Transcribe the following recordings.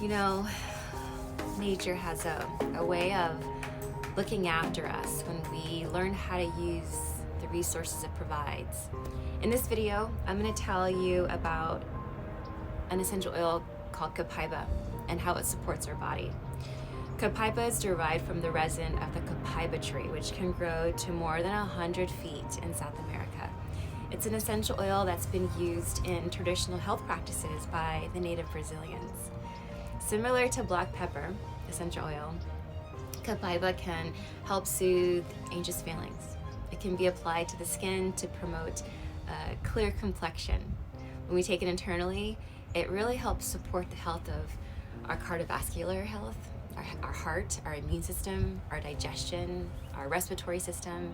You know, nature has a way of looking after us when we learn how to use the resources it provides. In this video, I'm going to tell you about an essential oil called Copaiba and how it supports our body. Copaiba is derived from the resin of the Copaiba tree, which can grow to more than 100 feet in South America. It's an essential oil that's been used in traditional health practices by the native Brazilians. Similar to black pepper, essential oil, Copaiba can help soothe anxious feelings. It can be applied to the skin to promote a clear complexion. When we take it internally, it really helps support the health of our cardiovascular health, our heart, our immune system, our digestion, our respiratory system.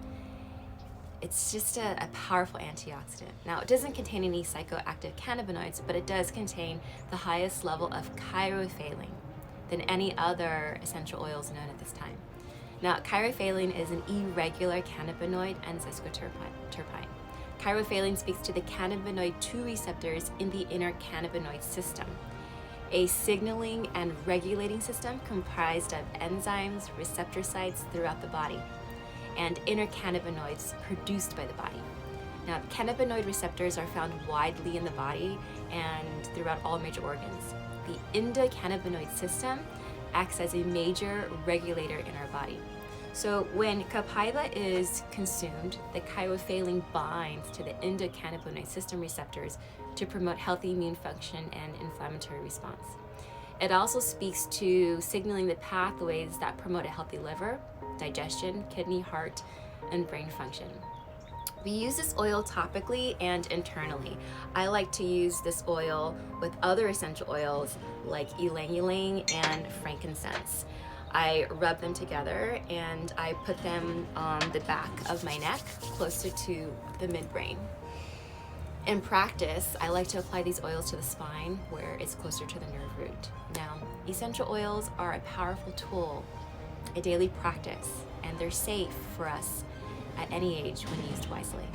It's just a powerful antioxidant. Now, it doesn't contain any psychoactive cannabinoids, but it does contain the highest level of chirophyllene than any other essential oils known at this time. Now, chirophyllene is an irregular cannabinoid and sesquiterpene. Chirophyllene speaks to the cannabinoid 2 receptors in the inner cannabinoid system, a signaling and regulating system comprised of enzymes, receptor sites throughout the body, and inner cannabinoids produced by the body. Now, cannabinoid receptors are found widely in the body and throughout all major organs. The endocannabinoid system acts as a major regulator in our body. So when Copaiba is consumed, the chirophyllene binds to the endocannabinoid system receptors to promote healthy immune function and inflammatory response. It also speaks to signaling the pathways that promote a healthy liver, digestion, kidney, heart, and brain function. We use this oil topically and internally. I like to use this oil with other essential oils like ylang-ylang and frankincense. I rub them together and I put them on the back of my neck, closer to the midbrain. In practice, I like to apply these oils to the spine where it's closer to the nerve root. Now, essential oils are a powerful tool, a daily practice, and they're safe for us at any age when used wisely.